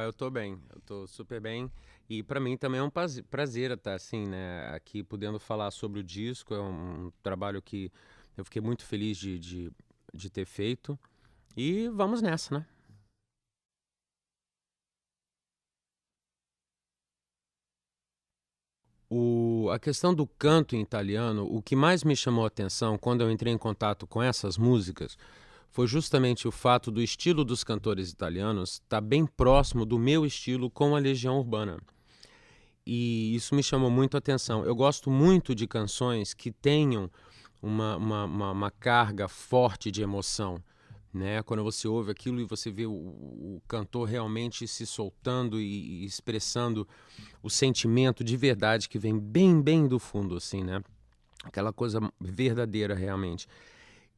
Eu tô bem, eu tô super bem. E pra mim também é um prazer estar assim, né, aqui podendo falar sobre o disco. É um trabalho que eu fiquei muito feliz de ter feito. E vamos nessa, né? A questão do canto em italiano, o que mais me chamou a atenção quando eu entrei em contato com essas músicas foi justamente o fato do estilo dos cantores italianos estar bem próximo do meu estilo com a Legião Urbana. E isso me chamou muito a atenção. Eu gosto muito de canções que tenham uma carga forte de emoção, né? Quando você ouve aquilo e você vê o cantor realmente se soltando e expressando o sentimento de verdade que vem bem do fundo, assim, né? Aquela coisa verdadeira realmente.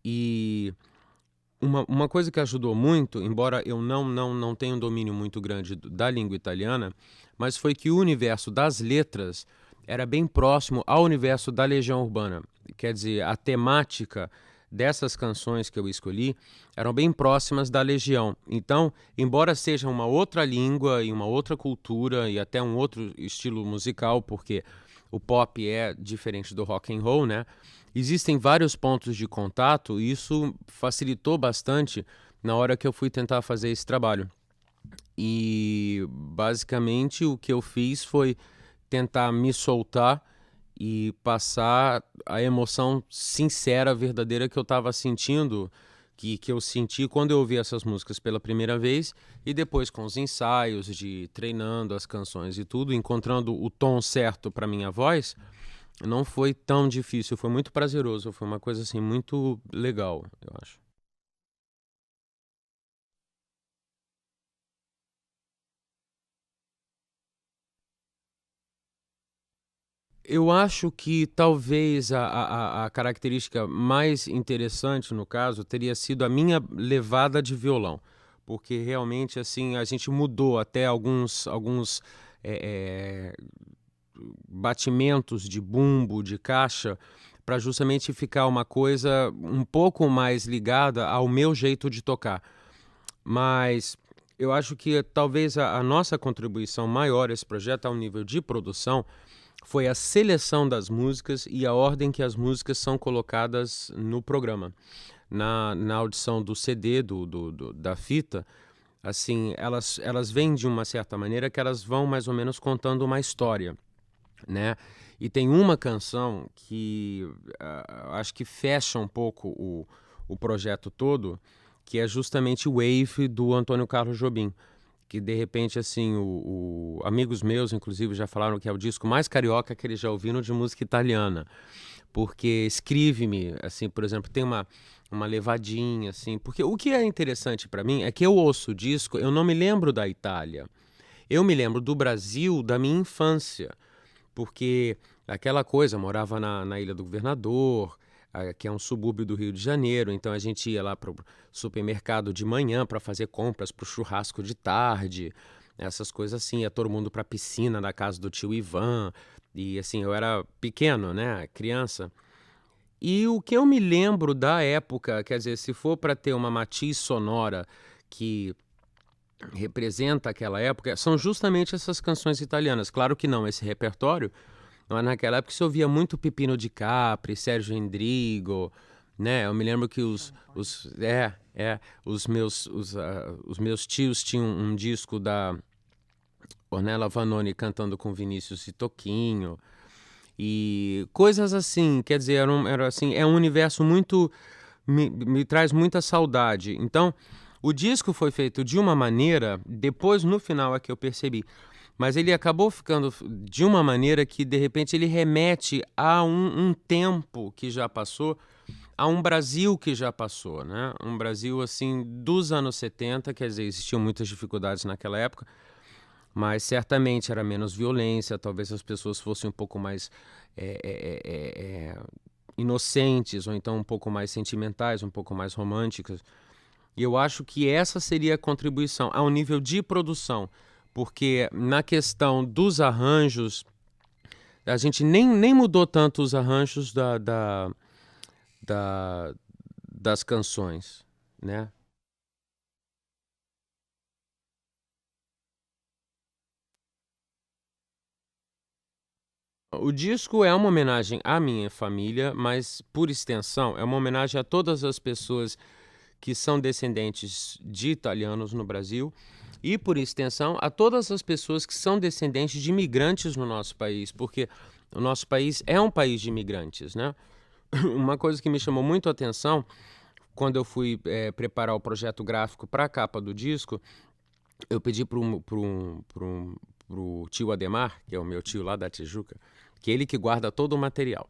E uma coisa que ajudou muito, embora eu não tenha um domínio muito grande da língua italiana, mas foi que o universo das letras era bem próximo ao universo da Legião Urbana. Quer dizer, a temática dessas canções que eu escolhi eram bem próximas da Legião. Então, embora seja uma outra língua e uma outra cultura e até um outro estilo musical, porque o pop é diferente do rock and roll, né? Existem vários pontos de contato e isso facilitou bastante na hora que eu fui tentar fazer esse trabalho. E basicamente o que eu fiz foi tentar me soltar e passar a emoção sincera, verdadeira que eu estava sentindo, que eu senti quando eu ouvi essas músicas pela primeira vez e depois com os ensaios de treinando as canções e tudo, encontrando o tom certo para minha voz. Não foi tão difícil, foi muito prazeroso, foi uma coisa assim muito legal, eu acho. Eu acho que talvez a característica mais interessante no caso teria sido a minha levada de violão, porque realmente assim a gente mudou até alguns é, é, batimentos de bumbo, de caixa, para justamente ficar uma coisa um pouco mais ligada ao meu jeito de tocar. Mas eu acho que talvez a nossa contribuição maior a esse projeto, ao nível de produção, foi a seleção das músicas e a ordem que as músicas são colocadas no programa. Na audição do CD, da fita, assim, elas vêm de uma certa maneira que elas vão mais ou menos contando uma história, né? E tem uma canção que acho que fecha um pouco o projeto todo, que é justamente Wave do Antônio Carlos Jobim, que de repente assim amigos meus inclusive já falaram que é o disco mais carioca que eles já ouviram de música italiana, porque Escreve-me, assim, por exemplo, tem uma levadinha assim, porque o que é interessante para mim é que eu ouço o disco, eu não me lembro da Itália, eu me lembro do Brasil da minha infância, porque aquela coisa, morava na Ilha do Governador, que é um subúrbio do Rio de Janeiro, então a gente ia lá para o supermercado de manhã para fazer compras para o churrasco de tarde, essas coisas assim, ia todo mundo para a piscina na casa do tio Ivan, e assim, eu era pequeno, né, criança. E o que eu me lembro da época, quer dizer, se for para ter uma matiz sonora que representa aquela época, são justamente essas canções italianas. Claro que não, esse repertório, mas naquela época se ouvia muito Pepino de Capri, Sérgio Endrigo, né? Eu me lembro que os meus tios tinham um disco da Ornella Vanoni cantando com Vinícius e Toquinho e coisas assim, quer dizer, era assim, é um universo muito me traz muita saudade. Então, o disco foi feito de uma maneira, depois no final é que eu percebi, mas ele acabou ficando de uma maneira que de repente ele remete a um tempo que já passou, a um Brasil que já passou, né? Um Brasil assim dos anos 70, quer dizer, existiam muitas dificuldades naquela época, mas certamente era menos violência, talvez as pessoas fossem um pouco mais é, é, é, é, inocentes ou então um pouco mais sentimentais, um pouco mais românticas. E eu acho que essa seria a contribuição ao nível de produção, porque na questão dos arranjos, a gente nem mudou tanto os arranjos da- das canções, né? O disco é uma homenagem à minha família, mas, por extensão, é uma homenagem a todas as pessoas que são descendentes de italianos no Brasil e, por extensão, a todas as pessoas que são descendentes de imigrantes no nosso país, porque o nosso país é um país de imigrantes, né? Uma coisa que me chamou muito a atenção quando eu fui preparar o projeto gráfico para a capa do disco, eu pedi pro tio Ademar, que é o meu tio lá da Tijuca, que é ele que guarda todo o material.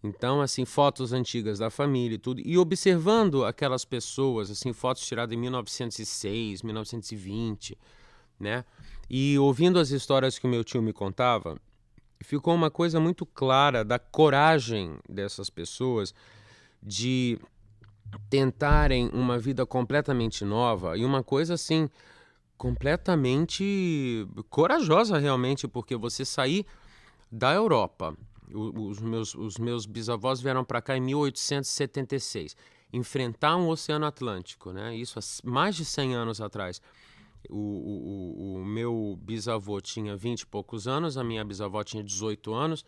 Então, assim, fotos antigas da família e tudo, e observando aquelas pessoas, assim, fotos tiradas em 1906, 1920, né? E ouvindo as histórias que o meu tio me contava, ficou uma coisa muito clara da coragem dessas pessoas de tentarem uma vida completamente nova e uma coisa assim completamente corajosa realmente, porque você sair da Europa, os meus bisavós vieram para cá em 1876, enfrentar um oceano Atlântico, né? Isso há mais de 100 anos atrás. O meu bisavô tinha 20 e poucos anos, a minha bisavó tinha 18 anos.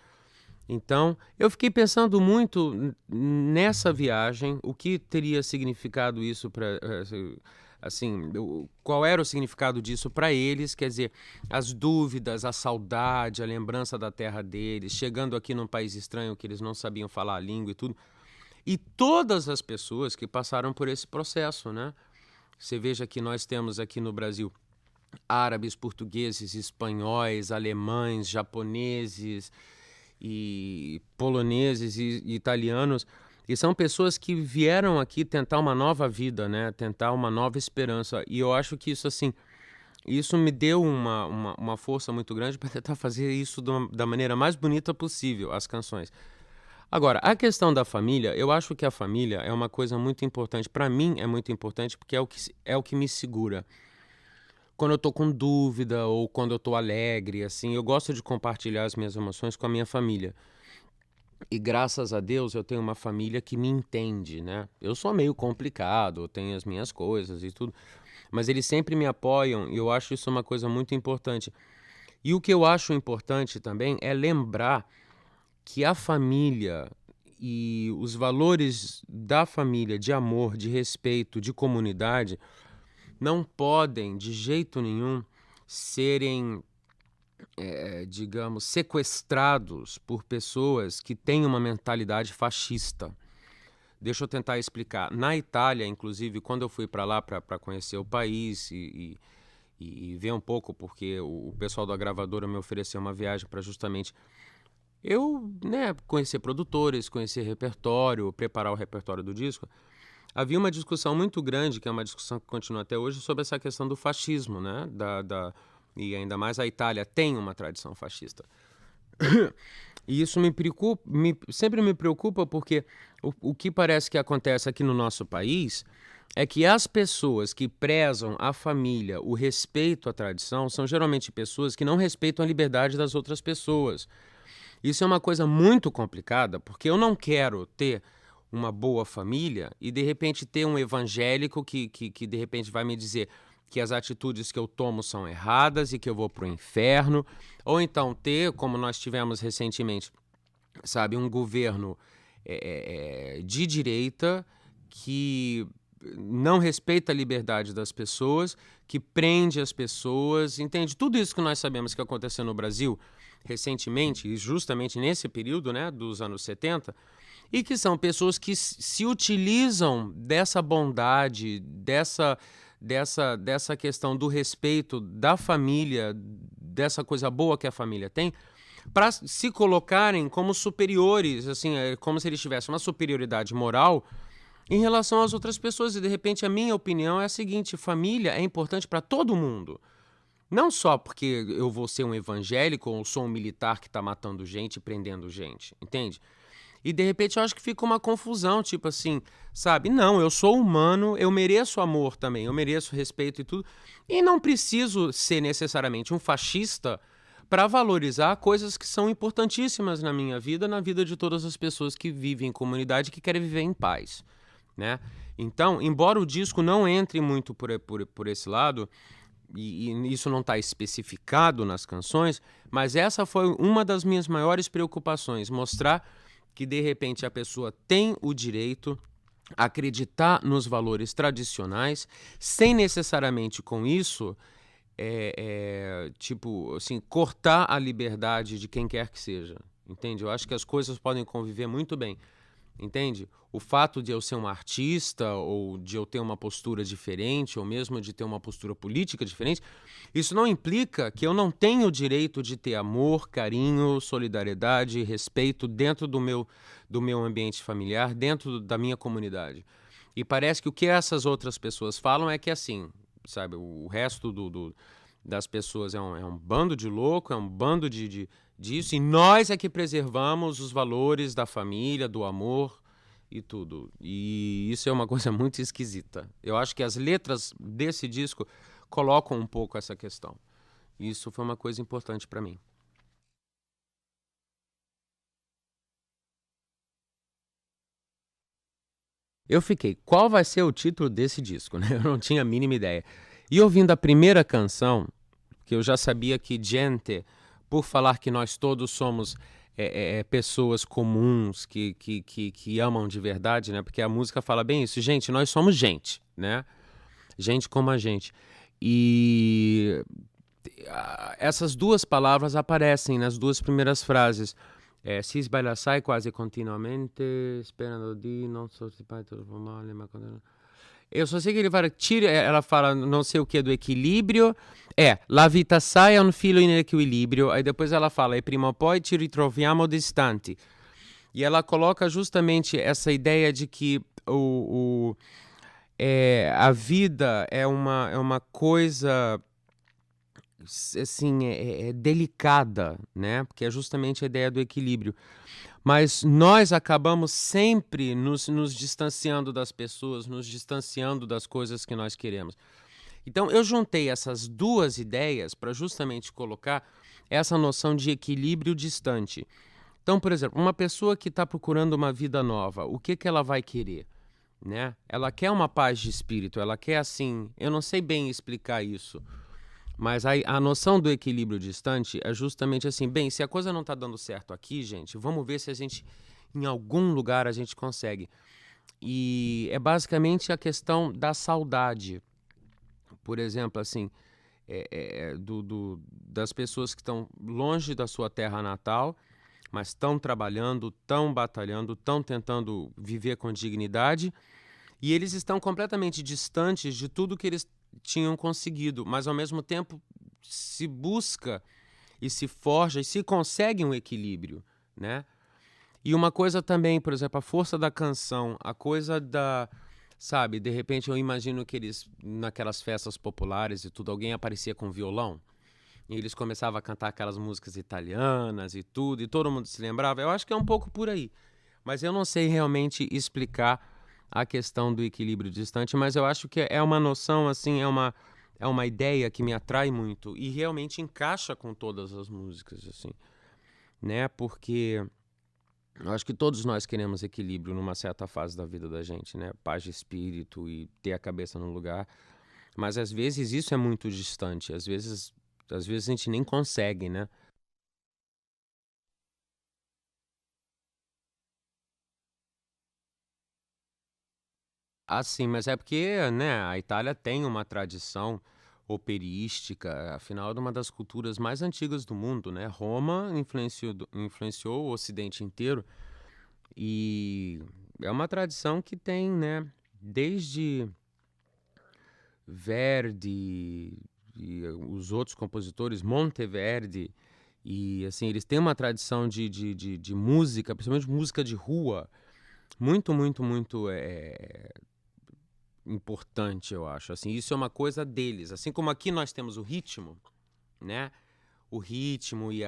Então, eu fiquei pensando muito nessa viagem, o que teria significado isso para, assim, qual era o significado disso para eles, quer dizer, as dúvidas, a saudade, a lembrança da terra deles, chegando aqui num país estranho que eles não sabiam falar a língua e tudo. E todas as pessoas que passaram por esse processo, né? Você veja que nós temos aqui no Brasil árabes, portugueses, espanhóis, alemães, japoneses e poloneses e italianos, e são pessoas que vieram aqui tentar uma nova vida, né? Tentar uma nova esperança. E eu acho que isso, assim, isso me deu uma força muito grande para tentar fazer isso da maneira mais bonita possível, as canções. Agora, a questão da família, eu acho que a família é uma coisa muito importante. Para mim é muito importante porque é o que me segura. Quando eu tô com dúvida ou quando eu tô alegre, assim, eu gosto de compartilhar as minhas emoções com a minha família. E graças a Deus eu tenho uma família que me entende, né? Eu sou meio complicado, eu tenho as minhas coisas e tudo, mas eles sempre me apoiam e eu acho isso uma coisa muito importante. E o que eu acho importante também é lembrar que a família e os valores da família, de amor, de respeito, de comunidade, não podem, de jeito nenhum, serem, digamos, sequestrados por pessoas que têm uma mentalidade fascista. Deixa eu tentar explicar. Na Itália, inclusive, quando eu fui para lá para conhecer o país e ver um pouco, porque o pessoal da gravadora me ofereceu uma viagem para justamente eu, né, conhecer produtores, conhecer repertório, preparar o repertório do disco. Havia uma discussão muito grande, que é uma discussão que continua até hoje, sobre essa questão do fascismo, né? E ainda mais a Itália tem uma tradição fascista. E isso sempre me preocupa porque o que parece que acontece aqui no nosso país é que as pessoas que prezam a família, o respeito à tradição, são geralmente pessoas que não respeitam a liberdade das outras pessoas. Isso é uma coisa muito complicada, porque eu não quero ter uma boa família e de repente ter um evangélico que de repente vai me dizer que as atitudes que eu tomo são erradas e que eu vou pro inferno, ou então ter, como nós tivemos recentemente, sabe, um governo de direita que não respeita a liberdade das pessoas, que prende as pessoas, entende? Tudo isso que nós sabemos que aconteceu no Brasil recentemente, e justamente nesse período, né, dos anos 70, e que são pessoas que se utilizam dessa bondade, dessa questão do respeito da família, dessa coisa boa que a família tem, para se colocarem como superiores, assim, como se eles tivessem uma superioridade moral em relação às outras pessoas. E de repente a minha opinião é a seguinte: família é importante para todo mundo. Não só porque eu vou ser um evangélico ou sou um militar que está matando gente e prendendo gente, entende? E de repente eu acho que fica uma confusão, tipo assim, sabe? Não, eu sou humano, eu mereço amor também, eu mereço respeito e tudo. E não preciso ser necessariamente um fascista para valorizar coisas que são importantíssimas na minha vida, na vida de todas as pessoas que vivem em comunidade e que querem viver em paz, né? Então, embora o disco não entre muito por esse lado, e isso não está especificado nas canções, mas essa foi uma das minhas maiores preocupações, mostrar que de repente a pessoa tem o direito a acreditar nos valores tradicionais, sem necessariamente com isso tipo assim, cortar a liberdade de quem quer que seja, entende? Eu acho que as coisas podem conviver muito bem, entende? O fato de eu ser um artista ou de eu ter uma postura diferente ou mesmo de ter uma postura política diferente, isso não implica que eu não tenho o direito de ter amor, carinho, solidariedade e respeito dentro do meu ambiente familiar, dentro da minha comunidade. E parece que o que essas outras pessoas falam é que assim, sabe, o resto das pessoas é um bando de louco, é um bando disso, e nós é que preservamos os valores da família, do amor e tudo. E isso é uma coisa muito esquisita. Eu acho que as letras desse disco colocam um pouco essa questão. Isso foi uma coisa importante para mim. Eu fiquei, qual vai ser o título desse disco, né? Eu não tinha a mínima ideia. E ouvindo a primeira canção, que eu já sabia que Gente, por falar que nós todos somos pessoas comuns que amam de verdade, né? Porque a música fala bem isso, gente, nós somos gente, né? Gente como a gente. E essas duas palavras aparecem nas duas primeiras frases. Si sbaglia assai quasi continuamente, sperando di non sostituire troppo male, ma eu só sei que ele fala, ela fala não sei o que do equilíbrio. La vita sai è un filo in equilibrio. Aí depois ela fala, e prima o poi ci ritroviamo distanti. E ela coloca justamente essa ideia de que a vida é uma coisa assim, delicada, né? Porque é justamente a ideia do equilíbrio. Mas nós acabamos sempre nos distanciando das pessoas, nos distanciando das coisas que nós queremos. Então, eu juntei essas duas ideias para justamente colocar essa noção de equilíbrio distante. Então, por exemplo, uma pessoa que está procurando uma vida nova, o que ela vai querer? Né? Ela quer uma paz de espírito, ela quer assim, eu não sei bem explicar isso, mas a noção do equilíbrio distante é justamente assim, bem, se a coisa não está dando certo aqui, gente, vamos ver se a gente, em algum lugar, a gente consegue. E é basicamente a questão da saudade. Por exemplo, assim, das pessoas que estão longe da sua terra natal, mas estão trabalhando, estão batalhando, estão tentando viver com dignidade, e eles estão completamente distantes de tudo que eles tinham conseguido, mas ao mesmo tempo se busca e se forja e se consegue um equilíbrio, né? E uma coisa também, por exemplo, a força da canção, a coisa da, sabe, de repente eu imagino que eles, naquelas festas populares e tudo, alguém aparecia com violão e eles começavam a cantar aquelas músicas italianas e tudo, e todo mundo se lembrava. Eu acho que é um pouco por aí, mas eu não sei realmente explicar a questão do equilíbrio distante, mas eu acho que é uma noção, assim, é uma ideia que me atrai muito e realmente encaixa com todas as músicas, assim, né? Porque eu acho que todos nós queremos equilíbrio numa certa fase da vida da gente, né? Paz de espírito e ter a cabeça no lugar, mas às vezes isso é muito distante, às vezes a gente nem consegue, né? Assim, mas é porque, né, a Itália tem uma tradição operística, afinal é uma das culturas mais antigas do mundo, né? Roma influenciou o Ocidente inteiro e é uma tradição que tem, né, desde Verdi e os outros compositores, Monteverdi, e assim, eles têm uma tradição de música, principalmente música de rua, muito, muito, muito importante, eu acho. Assim, isso é uma coisa deles. Assim como aqui nós temos o ritmo, né? O ritmo e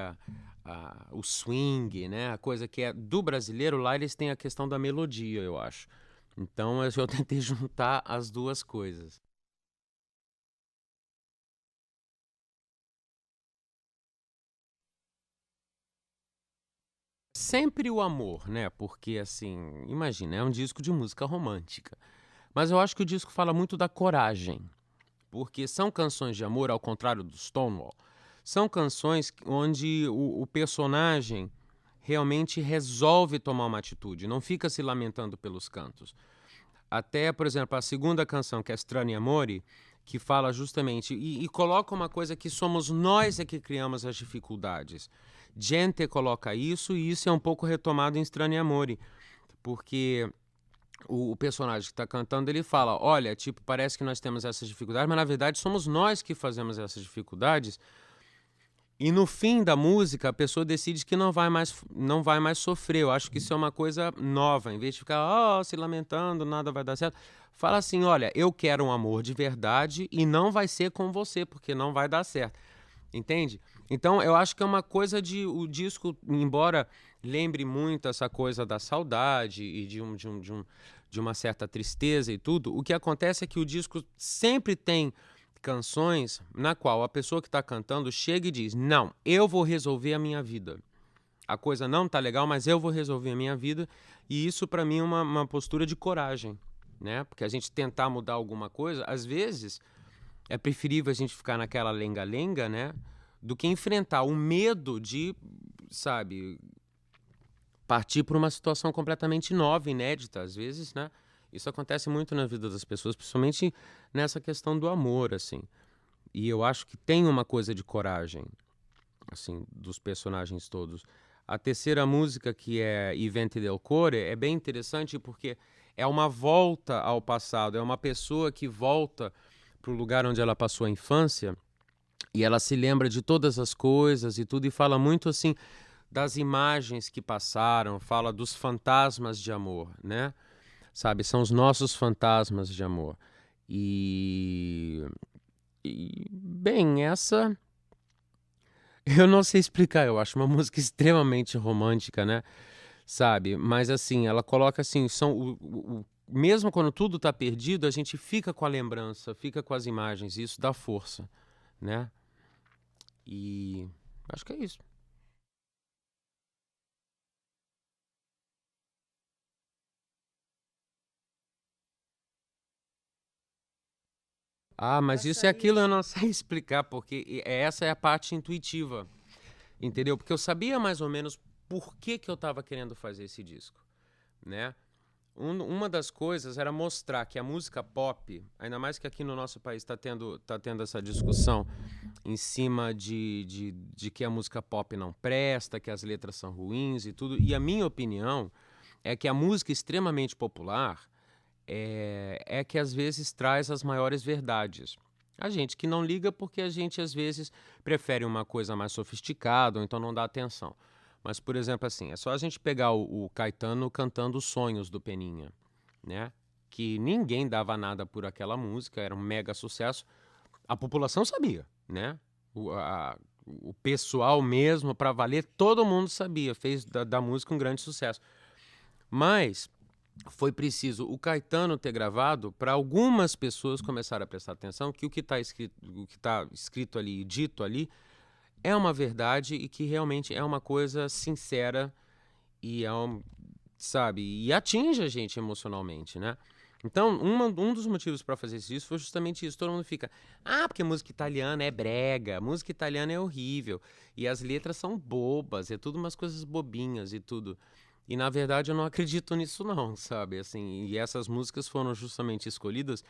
o swing, né? A coisa que é do brasileiro, lá eles têm a questão da melodia, eu acho. Então eu tentei juntar as duas coisas. Sempre o amor, né? Porque assim, imagina, é um disco de música romântica. Mas eu acho que o disco fala muito da coragem. porque são canções de amor, ao contrário do Stonewall, são canções onde o personagem realmente resolve tomar uma atitude, não fica se lamentando pelos cantos. Até, por exemplo, a segunda canção, que é Strani Amore, que fala justamente, e coloca uma coisa que somos nós é que criamos as dificuldades. Gente coloca isso, e isso é um pouco retomado em Strani Amore, porque o personagem que está cantando, ele fala, olha, tipo, parece que nós temos essas dificuldades, mas na verdade somos nós que fazemos essas dificuldades. E no fim da música, a pessoa decide que não vai mais sofrer. Eu acho que isso é uma coisa nova. Em vez de ficar se lamentando, nada vai dar certo, fala assim, olha, eu quero um amor de verdade e não vai ser com você, porque não vai dar certo. Entende? Então, eu acho que é uma coisa de... O disco, embora lembre muito essa coisa da saudade e de uma certa tristeza e tudo, o que acontece é que o disco sempre tem canções na qual a pessoa que está cantando chega e diz, não, eu vou resolver a minha vida. A coisa não tá legal, mas eu vou resolver a minha vida. E isso, para mim, é uma postura de coragem, né? Porque a gente tentar mudar alguma coisa, às vezes, é preferível a gente ficar naquela lenga-lenga, né? Do que enfrentar o medo de, sabe, partir para uma situação completamente nova, inédita, às vezes, né? Isso acontece muito na vida das pessoas, principalmente nessa questão do amor, assim. E eu acho que tem uma coisa de coragem, assim, dos personagens todos. A terceira música, que é I Venti del Core, é bem interessante porque é uma volta ao passado, é uma pessoa que volta para o lugar onde ela passou a infância e ela se lembra de todas as coisas e tudo, e fala muito, assim, das imagens que passaram, fala dos fantasmas de amor, né? Sabe, são os nossos fantasmas de amor. Bem, essa eu não sei explicar, eu acho uma música extremamente romântica, né? Sabe, mas assim, ela coloca assim, mesmo quando tudo tá perdido, a gente fica com a lembrança, fica com as imagens, e isso dá força, né? E acho que é isso. Ah, mas isso é aquilo, eu não sei explicar, porque essa é a parte intuitiva, entendeu? Porque eu sabia mais ou menos por que que eu estava querendo fazer esse disco, né? Uma das coisas era mostrar que a música pop, ainda mais que aqui no nosso país tá tendo essa discussão em cima de que a música pop não presta, que as letras são ruins e tudo. E a minha opinião é que a música extremamente popular é que às vezes traz as maiores verdades. A gente que não liga porque a gente às vezes prefere uma coisa mais sofisticada ou então não dá atenção. Mas, por exemplo, assim, é só a gente pegar o Caetano cantando Os Sonhos do Peninha, né? Que ninguém dava nada por aquela música, era um mega sucesso. A população sabia, né? O pessoal mesmo, para valer, todo mundo sabia, fez da música um grande sucesso. Mas foi preciso o Caetano ter gravado para algumas pessoas começarem a prestar atenção que o que está escrito ali, dito ali, é uma verdade e que realmente é uma coisa sincera e sabe, e atinge a gente emocionalmente, né? Então, um dos motivos para fazer isso foi justamente isso. Todo mundo fica, porque música italiana é brega, música italiana é horrível, e as letras são bobas, é tudo umas coisas bobinhas e tudo. E na verdade eu não acredito nisso não, sabe? Assim, e essas músicas foram justamente escolhidas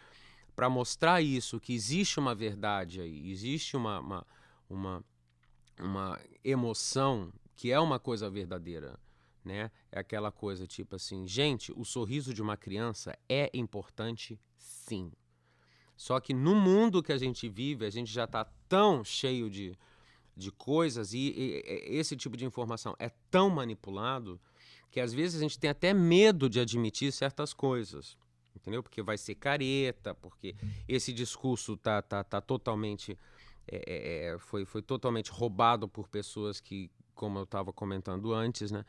para mostrar isso, que existe uma verdade aí, existe uma, uma emoção que é uma coisa verdadeira, né? É aquela coisa tipo assim, gente, o sorriso de uma criança é importante, sim. Só que no mundo que a gente vive, a gente já está tão cheio de coisas e esse tipo de informação é tão manipulado que às vezes a gente tem até medo de admitir certas coisas, entendeu? Porque vai ser careta, porque esse discurso tá totalmente foi totalmente roubado por pessoas que, como eu estava comentando antes, né,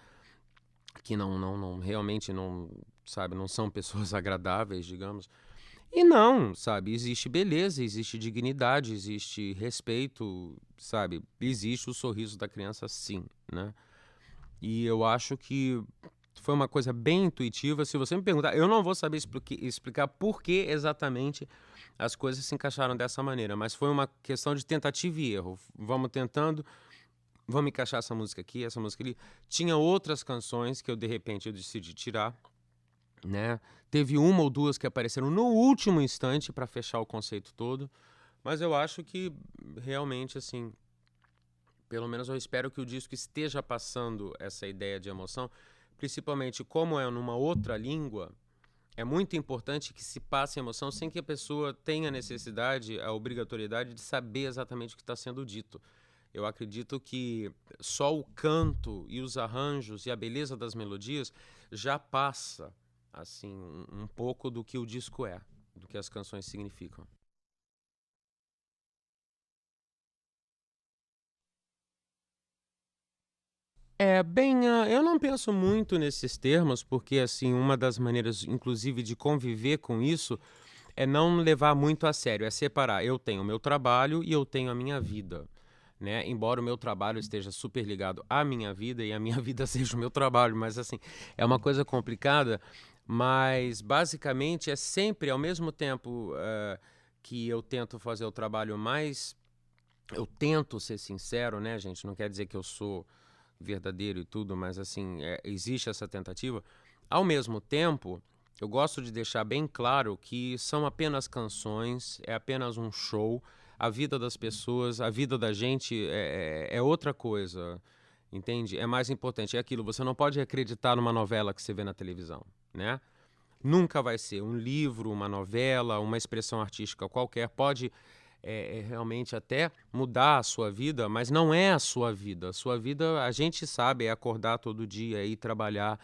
que não realmente não, sabe, não são pessoas agradáveis, digamos. E não, sabe, existe beleza, existe dignidade, existe respeito, sabe, existe o sorriso da criança, sim, né? E eu acho que foi uma coisa bem intuitiva. Se você me perguntar, eu não vou saber explicar por que exatamente as coisas se encaixaram dessa maneira, mas foi uma questão de tentativa e erro. Vamos tentando, vamos encaixar essa música aqui, essa música ali. Tinha outras canções que de repente eu decidi tirar, né? Teve uma ou duas que apareceram no último instante para fechar o conceito todo, mas eu acho que realmente, assim, pelo menos eu espero que o disco esteja passando essa ideia de emoção, principalmente como é numa outra língua. É muito importante que se passe emoção sem que a pessoa tenha necessidade, a obrigatoriedade de saber exatamente o que está sendo dito. Eu acredito que só o canto e os arranjos e a beleza das melodias já passa assim um pouco do que o disco é, do que as canções significam. Eu não penso muito nesses termos, porque assim, uma das maneiras, inclusive, de conviver com isso é não levar muito a sério, é separar. Eu tenho o meu trabalho e eu tenho a minha vida, né? Embora o meu trabalho esteja super ligado à minha vida e a minha vida seja o meu trabalho, mas assim, é uma coisa complicada, mas basicamente é sempre ao mesmo tempo que eu tento fazer o trabalho mais. Eu tento ser sincero, né, gente? Não quer dizer que eu sou verdadeiro e tudo, mas assim, existe essa tentativa. Ao mesmo tempo, eu gosto de deixar bem claro que são apenas canções, é apenas um show. A vida das pessoas, a vida da gente é outra coisa, entende? É mais importante, é aquilo. Você não pode acreditar numa novela que você vê na televisão, né? Nunca vai ser um livro, uma novela, uma expressão artística qualquer. Pode realmente até mudar a sua vida, mas não é a sua vida. A sua vida, a gente sabe, é acordar todo dia, é ir trabalhar,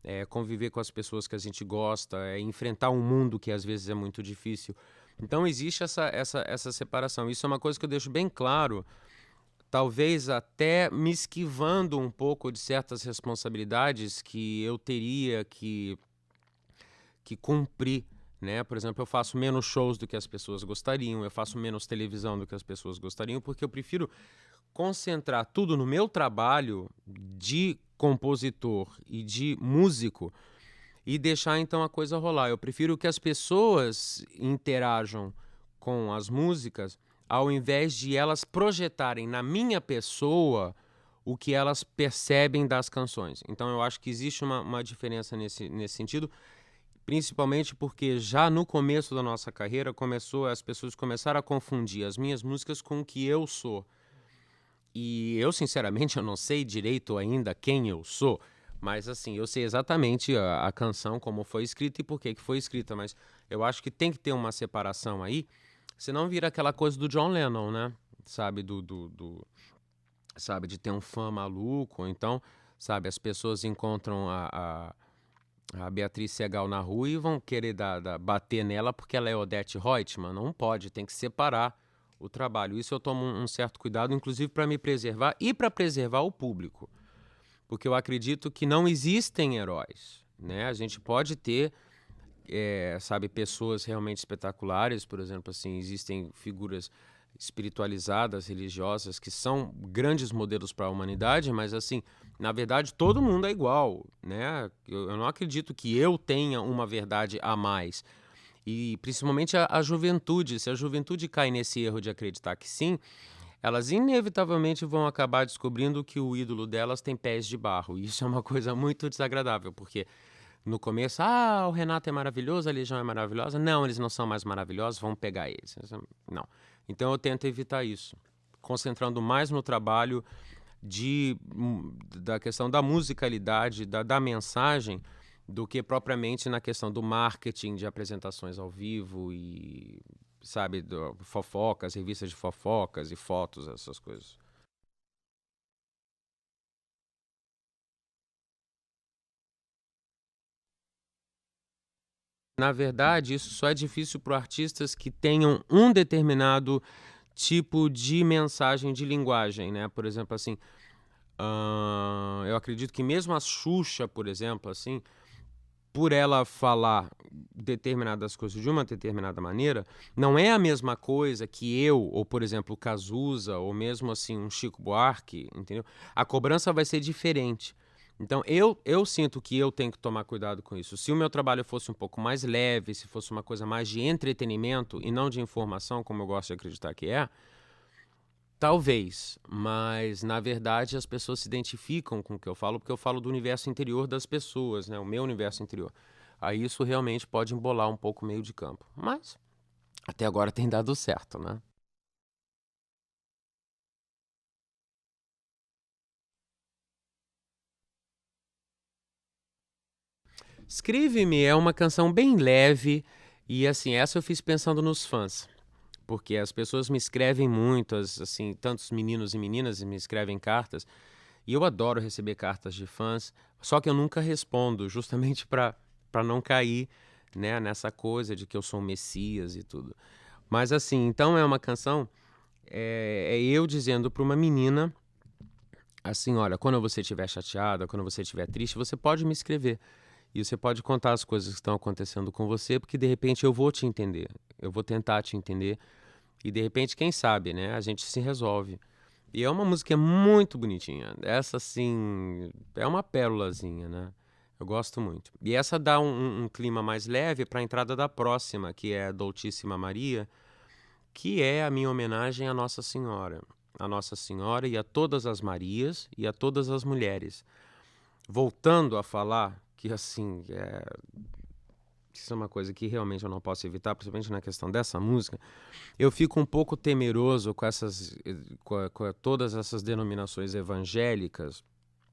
é conviver com as pessoas que a gente gosta, é enfrentar um mundo que às vezes é muito difícil. Então existe essa separação. Isso é uma coisa que eu deixo bem claro, talvez até me esquivando um pouco de certas responsabilidades que eu teria que cumprir, né? Por exemplo, eu faço menos shows do que as pessoas gostariam, eu faço menos televisão do que as pessoas gostariam, porque eu prefiro concentrar tudo no meu trabalho de compositor e de músico e deixar então a coisa rolar. Eu prefiro que as pessoas interajam com as músicas ao invés de elas projetarem na minha pessoa o que elas percebem das canções. Então eu acho que existe uma diferença nesse sentido, principalmente porque já no começo da nossa carreira as pessoas começaram a confundir as minhas músicas com o que eu sou. E eu, sinceramente, eu não sei direito ainda quem eu sou, mas assim, eu sei exatamente a canção, como foi escrita e por que foi escrita, mas eu acho que tem que ter uma separação aí, senão vira aquela coisa do John Lennon, né? Sabe, sabe, de ter um fã maluco, ou então, sabe, as pessoas encontram a Beatriz Segal na rua e vão querer bater nela porque ela é Odete Roitman. Não pode, tem que separar o trabalho. Isso eu tomo um certo cuidado, inclusive para me preservar e para preservar o público. Porque eu acredito que não existem heróis, né? A gente pode ter, sabe, pessoas realmente espetaculares, por exemplo, assim, existem figuras espiritualizadas, religiosas, que são grandes modelos para a humanidade, mas assim, na verdade, todo mundo é igual, né? Eu não acredito que eu tenha uma verdade a mais. E principalmente a juventude, se a juventude cai nesse erro de acreditar que sim, elas inevitavelmente vão acabar descobrindo que o ídolo delas tem pés de barro. E isso é uma coisa muito desagradável, porque no começo, o Renato é maravilhoso, a Legião é maravilhosa. Não, eles não são mais maravilhosos, vamos pegar eles. Não. Então eu tento evitar isso, concentrando mais no trabalho da questão da musicalidade, da mensagem, do que propriamente na questão do marketing, de apresentações ao vivo e, sabe, fofocas, revistas de fofocas e fotos, essas coisas. Na verdade, isso só é difícil para artistas que tenham um determinado tipo de mensagem de linguagem, né? Por exemplo, assim, eu acredito que mesmo a Xuxa, por exemplo, assim, por ela falar determinadas coisas de uma determinada maneira, não é a mesma coisa que eu, ou por exemplo, o Cazuza, ou mesmo assim um Chico Buarque, entendeu? A cobrança vai ser diferente, Então, eu sinto que eu tenho que tomar cuidado com isso. Se o meu trabalho fosse um pouco mais leve, se fosse uma coisa mais de entretenimento e não de informação, como eu gosto de acreditar que é, talvez. Mas, na verdade, as pessoas se identificam com o que eu falo, porque eu falo do universo interior das pessoas, né? O meu universo interior. Aí isso realmente pode embolar um pouco o meio de campo. Mas, até agora tem dado certo, né? Escreve-me é uma canção bem leve e assim, essa eu fiz pensando nos fãs, porque as pessoas me escrevem muito, assim, tantos meninos e meninas me escrevem cartas, e eu adoro receber cartas de fãs, só que eu nunca respondo, justamente para não cair, né, nessa coisa de que eu sou um messias e tudo. Mas assim, então é uma canção, é eu dizendo para uma menina assim, olha, quando você estiver chateada, quando você estiver triste, você pode me escrever. E você pode contar as coisas que estão acontecendo com você, porque de repente eu vou te entender. Eu vou tentar te entender. E de repente, quem sabe, né? A gente se resolve. E é uma música muito bonitinha. Essa, assim, é uma pérolazinha, né? Eu gosto muito. E essa dá um clima mais leve para a entrada da próxima, que é Doutíssima Maria, que é a minha homenagem à Nossa Senhora. A Nossa Senhora e a todas as Marias e a todas as mulheres. Voltando a falar que, assim, isso é uma coisa que realmente eu não posso evitar, principalmente na questão dessa música, eu fico um pouco temeroso com com todas essas denominações evangélicas,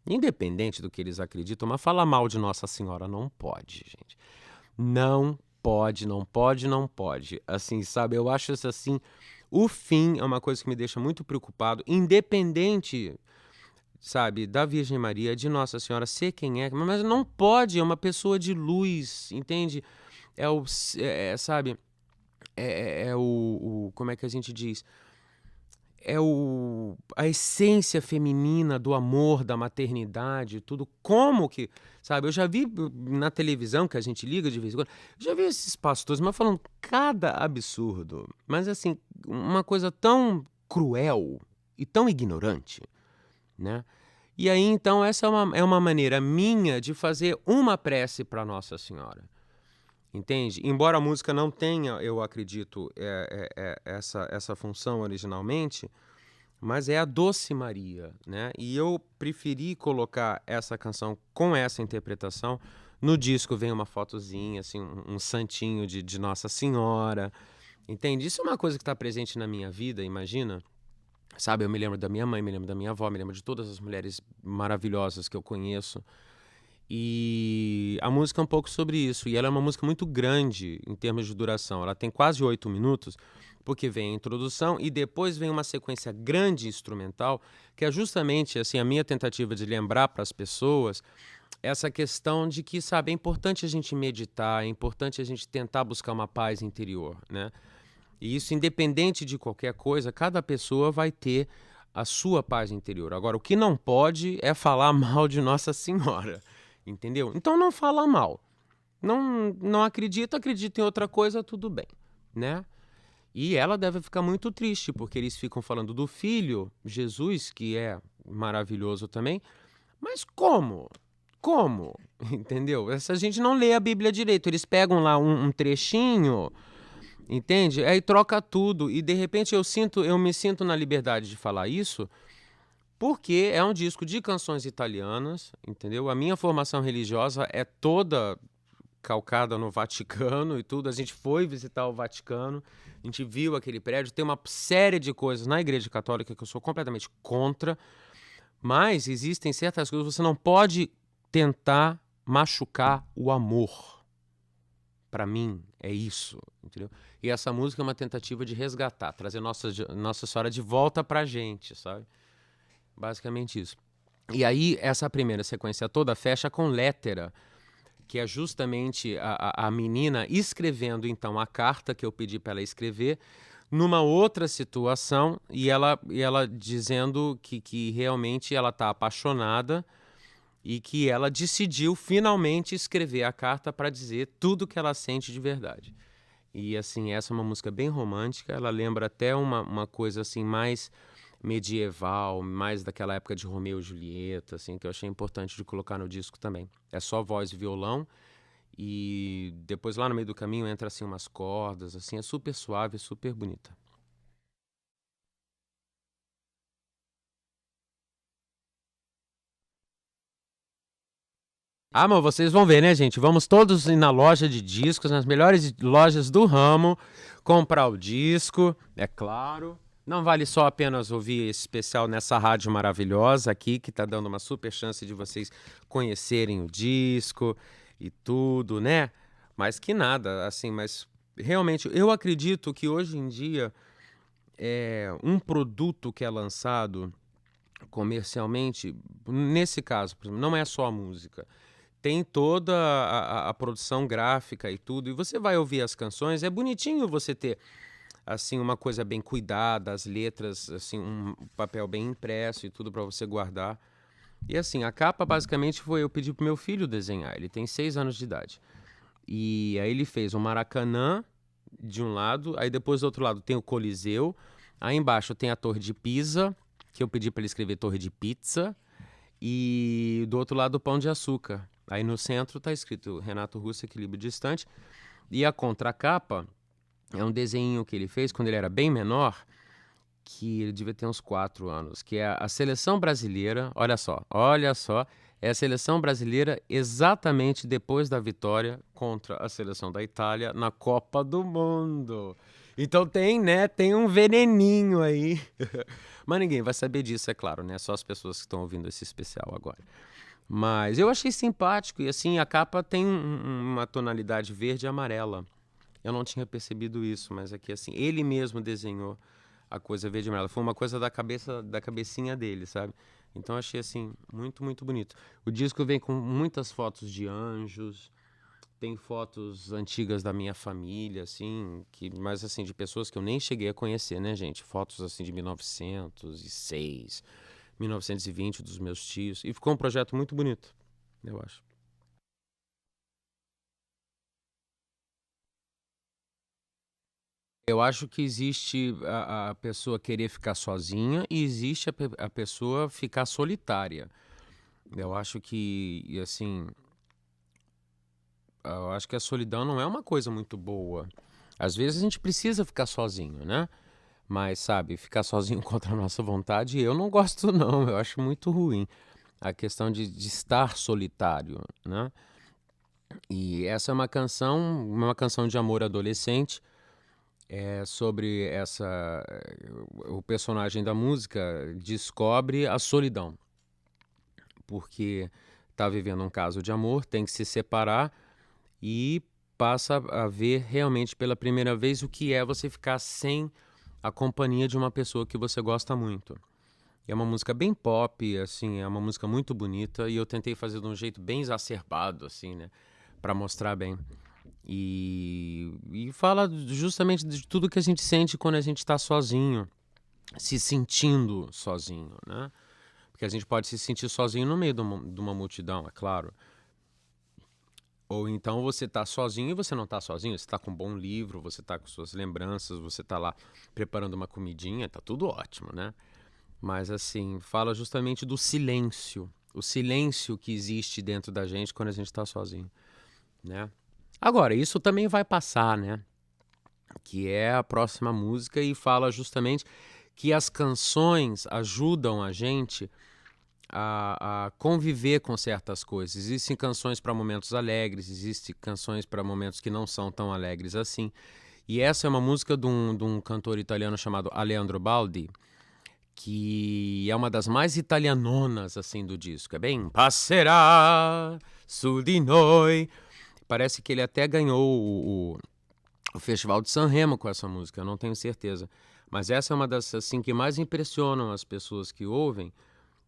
independente do que eles acreditam, mas falar mal de Nossa Senhora não pode, gente. Não pode, não pode, não pode. Assim, sabe, eu acho isso assim, o fim é uma coisa que me deixa muito preocupado, independente, sabe, da Virgem Maria, de Nossa Senhora, ser quem é, mas não pode, é uma pessoa de luz, entende? Sabe, como é que a gente diz? A essência feminina do amor, da maternidade, tudo. Como que, sabe? Eu já vi na televisão, que a gente liga de vez em quando, já vi esses pastores, mas falando cada absurdo. Mas assim, uma coisa tão cruel e tão ignorante, né? E aí, então, essa é uma maneira minha de fazer uma prece para Nossa Senhora. Entende? Embora a música não tenha, eu acredito, essa função originalmente, mas é a Doce Maria, né? E eu preferi colocar essa canção com essa interpretação. No disco vem uma fotozinha, assim, um santinho de Nossa Senhora, entende? Isso é uma coisa que está presente na minha vida, imagina? Sabe, eu me lembro da minha mãe, me lembro da minha avó, me lembro de todas as mulheres maravilhosas que eu conheço. E a música é um pouco sobre isso. E ela é uma música muito grande em termos de duração. Ela tem quase 8 minutos, porque vem a introdução e depois vem uma sequência grande instrumental, que é justamente assim a minha tentativa de lembrar para as pessoas essa questão de que, sabe, é importante a gente meditar, é importante a gente tentar buscar uma paz interior, né? E isso, independente de qualquer coisa, cada pessoa vai ter a sua paz interior. Agora, o que não pode é falar mal de Nossa Senhora, entendeu? Então não fala mal. Não acredita em outra coisa, tudo bem, né? E ela deve ficar muito triste, porque eles ficam falando do filho, Jesus, que é maravilhoso também. Mas como? Como? Entendeu? Essa gente não lê a Bíblia direito. Eles pegam lá um trechinho, entende? Aí troca tudo. E de repente eu me sinto na liberdade de falar isso, porque é um disco de canções italianas, entendeu? A minha formação religiosa é toda calcada no Vaticano e tudo. A gente foi visitar o Vaticano, a gente viu aquele prédio. Tem uma série de coisas na Igreja Católica que eu sou completamente contra, mas existem certas coisas que você não pode tentar machucar o amor. Para mim, é isso, entendeu? E essa música é uma tentativa de resgatar, trazer Nossa Senhora de volta pra gente, sabe? Basicamente isso. E aí, essa primeira sequência toda fecha com Lettera, que é justamente a menina escrevendo, então, a carta que eu pedi para ela escrever, numa outra situação, e ela dizendo que realmente ela está apaixonada e que ela decidiu finalmente escrever a carta para dizer tudo que ela sente de verdade. E assim, essa é uma música bem romântica, ela lembra até uma coisa assim mais medieval, mais daquela época de Romeu e Julieta, assim, que eu achei importante de colocar no disco também. É só voz e violão e depois lá no meio do caminho entra assim umas cordas, assim, é super suave, super bonita. Ah, mas vocês vão ver, né, gente? Vamos todos ir na loja de discos, nas melhores lojas do ramo, comprar o disco, é claro. Não vale só apenas ouvir esse especial nessa rádio maravilhosa aqui, que tá dando uma super chance de vocês conhecerem o disco e tudo, né? Mais que nada, assim, mas realmente eu acredito que hoje em dia um produto que é lançado comercialmente, nesse caso, por exemplo, não é só a música, tem toda a produção gráfica e tudo, e você vai ouvir as canções, é bonitinho você ter assim uma coisa bem cuidada, as letras, assim, um papel bem impresso e tudo para você guardar. E assim, a capa basicamente foi eu pedi pro meu filho desenhar, ele tem 6 anos de idade. E aí ele fez o Maracanã de um lado, aí depois do outro lado tem o Coliseu, aí embaixo tem a Torre de Pisa, que eu pedi para ele escrever Torre de Pizza, e do outro lado o Pão de Açúcar. Aí no centro tá escrito Renato Russo, Equilíbrio Distante. E a contracapa é um desenho que ele fez quando ele era bem menor, que ele devia ter uns 4 anos, que é a seleção brasileira, olha só, é a seleção brasileira exatamente depois da vitória contra a seleção da Itália na Copa do Mundo. Então tem, né, tem um veneninho aí. Mas ninguém vai saber disso, é claro, né? Só as pessoas que estão ouvindo esse especial agora. Mas eu achei simpático e assim, a capa tem uma tonalidade verde e amarela. Eu não tinha percebido isso, mas aqui assim, ele mesmo desenhou a coisa verde e amarela. Foi uma coisa da cabeça, da cabecinha dele, sabe? Então eu achei assim, muito, muito bonito. O disco vem com muitas fotos de anjos, tem fotos antigas da minha família, assim, mas assim, de pessoas que eu nem cheguei a conhecer, né, gente? Fotos assim de 1906, 1920 dos meus tios. E ficou um projeto muito bonito, eu acho. Eu acho que existe a pessoa querer ficar sozinha e existe a pessoa ficar solitária. Eu acho que, e assim, eu acho que a solidão não é uma coisa muito boa. Às vezes a gente precisa ficar sozinho, né? Mas, sabe, ficar sozinho contra a nossa vontade, eu não gosto, não. Eu acho muito ruim a questão de estar solitário, né? E essa é uma canção de amor adolescente. É sobre o personagem da música descobre a solidão, porque está vivendo um caso de amor, tem que se separar e passa a ver realmente pela primeira vez o que é você ficar sem a companhia de uma pessoa que você gosta muito. É uma música bem pop, assim, é uma música muito bonita e eu tentei fazer de um jeito bem exacerbado, assim, né, para mostrar bem. E fala justamente de tudo que a gente sente quando a gente está sozinho, se sentindo sozinho, né? Porque a gente pode se sentir sozinho no meio de uma multidão, é claro. Ou então você está sozinho e você não está sozinho, você está com um bom livro, você está com suas lembranças, você está lá preparando uma comidinha, tá tudo ótimo, né? Mas assim, fala justamente do silêncio, o silêncio que existe dentro da gente quando a gente está sozinho, né? Agora, isso também vai passar, né? Que é a próxima música e fala justamente que as canções ajudam a gente a conviver com certas coisas. Existem canções para momentos alegres, existem canções para momentos que não são tão alegres assim. E essa é uma música de um cantor italiano chamado Aleandro Baldi, que é uma das mais italianonas assim do disco. É bem Passerà su di noi. Parece que ele até ganhou o Festival de Sanremo com essa música, eu não tenho certeza. Mas essa é uma das assim que mais impressionam as pessoas que ouvem,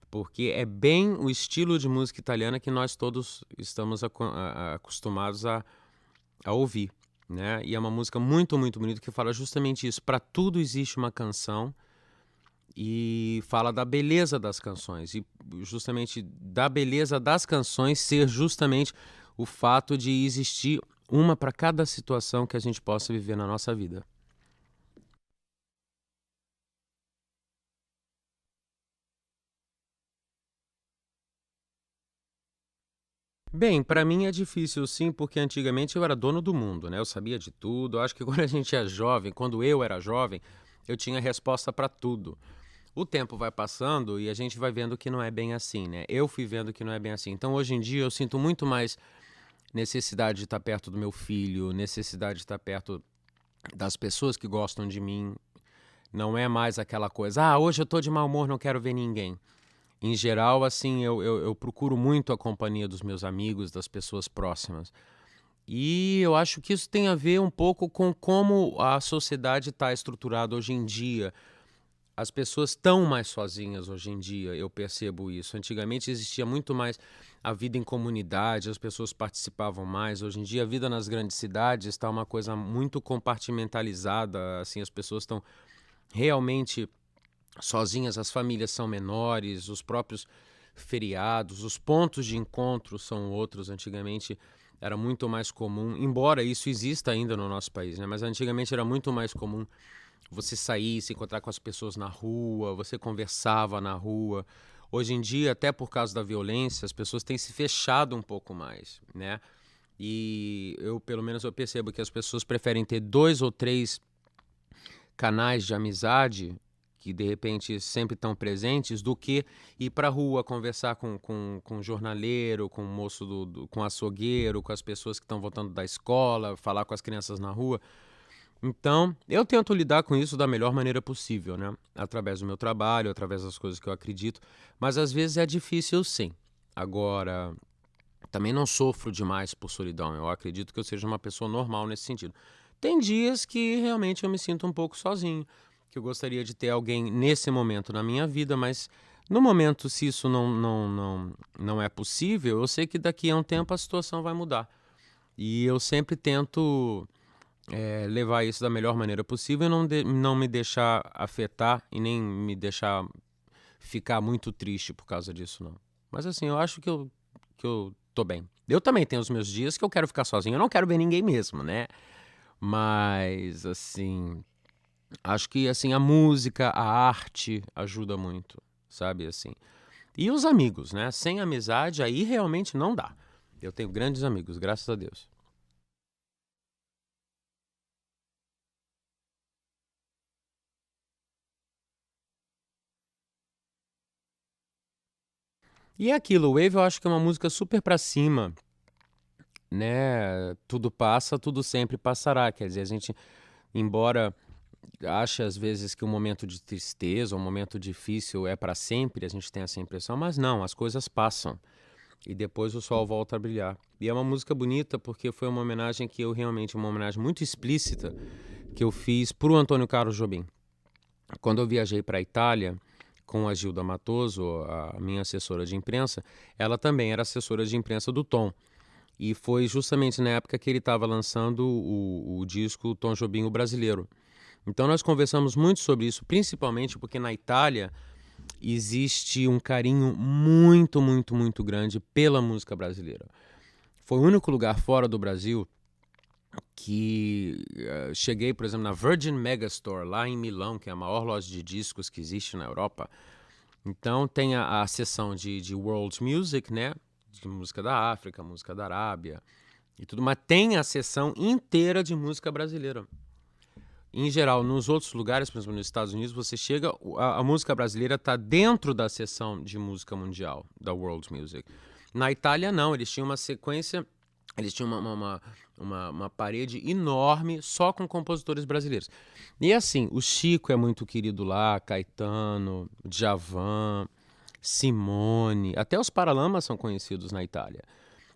porque é bem o estilo de música italiana que nós todos estamos acostumados a ouvir, né? E é uma música muito, muito bonita que fala justamente isso. Para tudo existe uma canção e fala da beleza das canções e justamente da beleza das canções ser justamente o fato de existir uma para cada situação que a gente possa viver na nossa vida. Bem, pra mim é difícil sim, porque antigamente eu era dono do mundo, né? Eu sabia de tudo. Eu acho que quando a gente é jovem, quando eu era jovem, eu tinha resposta pra tudo. O tempo vai passando e a gente vai vendo que não é bem assim, né? Eu fui vendo que não é bem assim. Então hoje em dia eu sinto muito mais necessidade de estar perto do meu filho, necessidade de estar perto das pessoas que gostam de mim. Não é mais aquela coisa, ah, hoje eu tô de mau humor, não quero ver ninguém. Em geral, assim, eu procuro muito a companhia dos meus amigos, das pessoas próximas. E eu acho que isso tem a ver um pouco com como a sociedade está estruturada hoje em dia. As pessoas estão mais sozinhas hoje em dia, eu percebo isso. Antigamente existia muito mais a vida em comunidade, as pessoas participavam mais. Hoje em dia a vida nas grandes cidades está uma coisa muito compartimentalizada, assim, as pessoas estão realmente sozinhas, as famílias são menores, os próprios feriados, os pontos de encontro são outros. Antigamente era muito mais comum, embora isso exista ainda no nosso país, né? Mas antigamente era muito mais comum você sair, se encontrar com as pessoas na rua, você conversava na rua. Hoje em dia, até por causa da violência, as pessoas têm se fechado um pouco mais, né? E eu, pelo menos, eu percebo que as pessoas preferem ter dois ou três canais de amizade que de repente sempre estão presentes do que ir para a rua conversar com um jornaleiro, com o moço com o açougueiro, com as pessoas que estão voltando da escola, falar com as crianças na rua. Então, eu tento lidar com isso da melhor maneira possível, né? Através do meu trabalho, através das coisas que eu acredito, mas às vezes é difícil sim. Agora, também não sofro demais por solidão. Eu acredito que eu seja uma pessoa normal nesse sentido. Tem dias que realmente eu me sinto um pouco sozinho, que eu gostaria de ter alguém nesse momento na minha vida, mas no momento, se isso não é possível, eu sei que daqui a um tempo a situação vai mudar. E eu sempre tento levar isso da melhor maneira possível e não me deixar afetar e nem me deixar ficar muito triste por causa disso, não. Mas assim, eu acho que eu tô bem. Eu também tenho os meus dias que eu quero ficar sozinho. Eu não quero ver ninguém mesmo, né? Mas, assim, acho que assim, a música, a arte ajuda muito, sabe? Assim. E os amigos, né? Sem amizade, aí realmente não dá. Eu tenho grandes amigos, graças a Deus. E é aquilo, o Wave eu acho que é uma música super pra cima, né? Tudo passa, tudo sempre passará. Quer dizer, a gente, embora ache às vezes que um momento de tristeza, um momento difícil é pra sempre, a gente tem essa impressão, mas não, as coisas passam e depois o sol volta a brilhar. E é uma música bonita porque foi uma homenagem que eu realmente, uma homenagem muito explícita que eu fiz pro Antônio Carlos Jobim. Quando eu viajei para a Itália com a Gilda Matoso, a minha assessora de imprensa, ela também era assessora de imprensa do Tom. E foi justamente na época que ele estava lançando o disco Tom Jobim, o Brasileiro. Então nós conversamos muito sobre isso, principalmente porque na Itália existe um carinho muito, muito, muito grande pela música brasileira. Foi o único lugar fora do Brasil que cheguei, por exemplo, na Virgin Megastore, lá em Milão, que é a maior loja de discos que existe na Europa. Então tem a seção de World Music, né? De música da África, música da Arábia e tudo, mas tem a seção inteira de música brasileira. Em geral, nos outros lugares, por exemplo, nos Estados Unidos, você chega, a música brasileira está dentro da seção de música mundial, da World Music. Na Itália, não, eles tinham uma sequência, eles tinham uma parede enorme só com compositores brasileiros. E assim, o Chico é muito querido lá, Caetano, Djavan, Simone, até os Paralamas são conhecidos na Itália.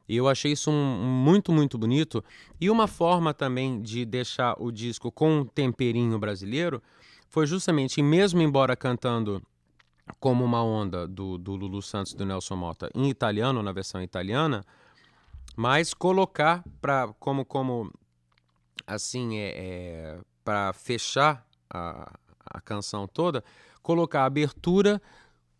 E eu achei isso muito, muito bonito. E uma forma também de deixar o disco com um temperinho brasileiro foi justamente, mesmo embora cantando como uma onda do Lulu Santos e do Nelson Motta em italiano, na versão italiana, mas colocar como assim, para fechar a canção toda, colocar a abertura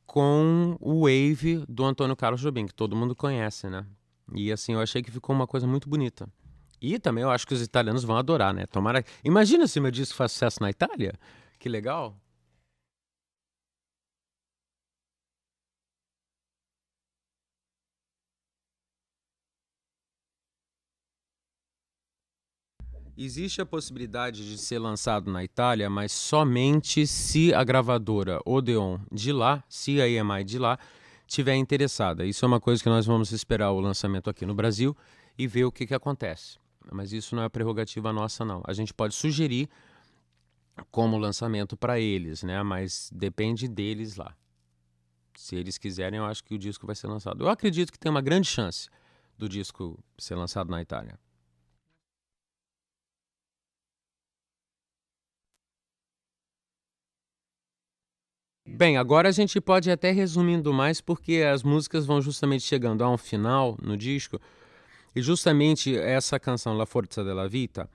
com o Wave do Antônio Carlos Jobim, que todo mundo conhece, né? E assim, eu achei que ficou uma coisa muito bonita. E também eu acho que os italianos vão adorar, né? Tomara. Imagina se meu disco faz sucesso na Itália. Que legal. Existe a possibilidade de ser lançado na Itália, mas somente se a gravadora Odeon de lá, se a EMI de lá, tiver interessada. Isso é uma coisa que nós vamos esperar o lançamento aqui no Brasil e ver o que acontece. Mas isso não é prerrogativa nossa, não. A gente pode sugerir como lançamento para eles, né? Mas depende deles lá. Se eles quiserem, eu acho que o disco vai ser lançado. Eu acredito que tem uma grande chance do disco ser lançado na Itália. Bem, agora a gente pode ir até resumindo mais, porque as músicas vão justamente chegando a um final no disco, e justamente essa canção La Forza della Vita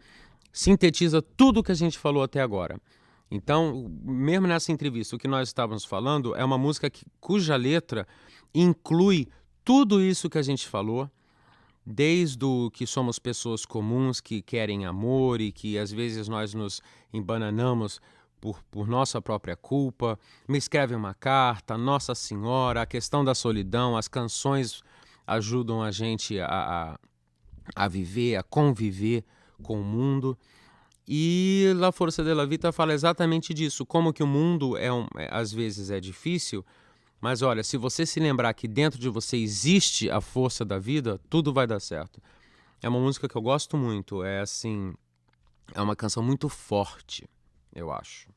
sintetiza tudo que a gente falou até agora. Então, mesmo nessa entrevista, o que nós estávamos falando é uma música cuja letra inclui tudo isso que a gente falou, desde o que somos pessoas comuns que querem amor e que às vezes nós nos embananamos por nossa própria culpa, me escreve uma carta, Nossa Senhora, a questão da solidão, as canções ajudam a gente a viver, a conviver com o mundo. E La Forza della Vita fala exatamente disso, como que o mundo às vezes é difícil, mas olha, se você se lembrar que dentro de você existe a força da vida, tudo vai dar certo. É uma música que eu gosto muito, é uma canção muito forte, eu acho.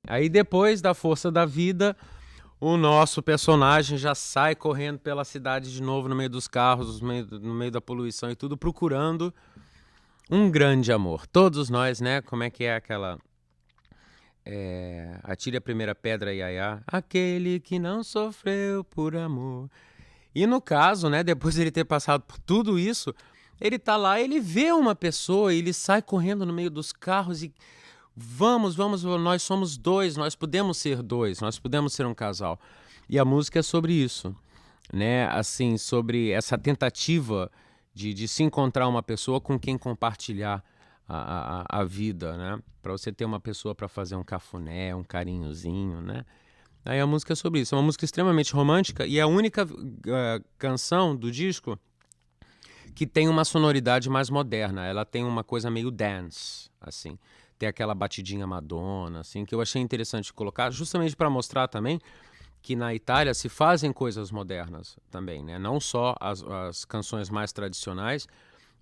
Aí depois da força da vida, o nosso personagem já sai correndo pela cidade de novo, no meio dos carros, no meio da poluição e tudo, procurando um grande amor. Todos nós, né? Como é que é aquela... atire a primeira pedra, Yaya. Aquele que não sofreu por amor. E no caso, né? Depois de ele ter passado por tudo isso, ele tá lá, ele vê uma pessoa e ele sai correndo no meio dos carros e... Vamos, nós somos dois, nós podemos ser dois, nós podemos ser um casal. E a música é sobre isso, né? Assim, sobre essa tentativa de se encontrar uma pessoa com quem compartilhar a vida, né? Para você ter uma pessoa para fazer um cafuné, um carinhozinho, né? Aí a música é sobre isso. É uma música extremamente romântica e é a única canção do disco que tem uma sonoridade mais moderna. Ela tem uma coisa meio dance, assim. Tem aquela batidinha Madonna, assim, que eu achei interessante colocar, justamente para mostrar também que na Itália se fazem coisas modernas também, né? Não só as canções mais tradicionais,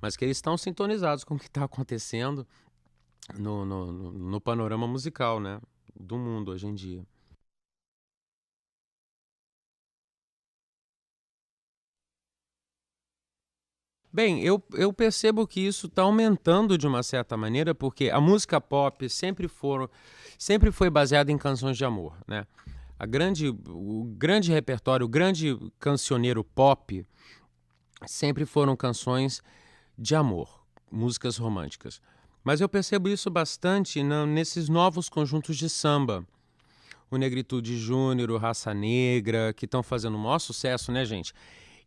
mas que eles estão sintonizados com o que está acontecendo no panorama musical, né? Do mundo hoje em dia. Bem, eu percebo que isso está aumentando de uma certa maneira, porque a música pop sempre foi baseada em canções de amor, né? O grande repertório, o grande cancioneiro pop sempre foram canções de amor, músicas românticas. Mas eu percebo isso bastante nesses novos conjuntos de samba. O Negritude Júnior, o Raça Negra, que estão fazendo o maior sucesso, né, gente?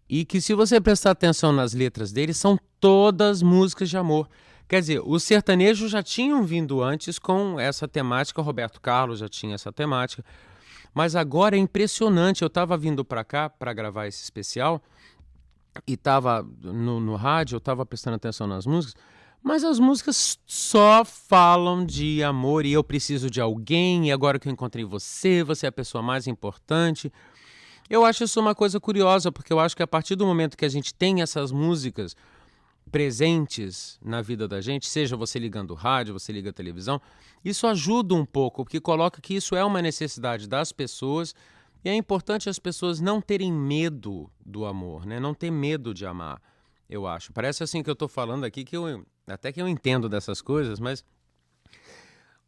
E que, se você prestar atenção nas letras deles, são todas músicas de amor. Quer dizer, os sertanejos já tinham vindo antes com essa temática, o Roberto Carlos já tinha essa temática, mas agora é impressionante. Eu estava vindo para cá para gravar esse especial e estava no rádio, eu estava prestando atenção nas músicas, mas as músicas só falam de amor e eu preciso de alguém, e agora que eu encontrei você, você é a pessoa mais importante. Eu acho isso uma coisa curiosa, porque eu acho que a partir do momento que a gente tem essas músicas presentes na vida da gente, seja você ligando o rádio, você liga a televisão, isso ajuda um pouco, porque coloca que isso é uma necessidade das pessoas e é importante as pessoas não terem medo do amor, né? Não ter medo de amar, eu acho. Parece assim que eu estou falando aqui, até que eu entendo dessas coisas, mas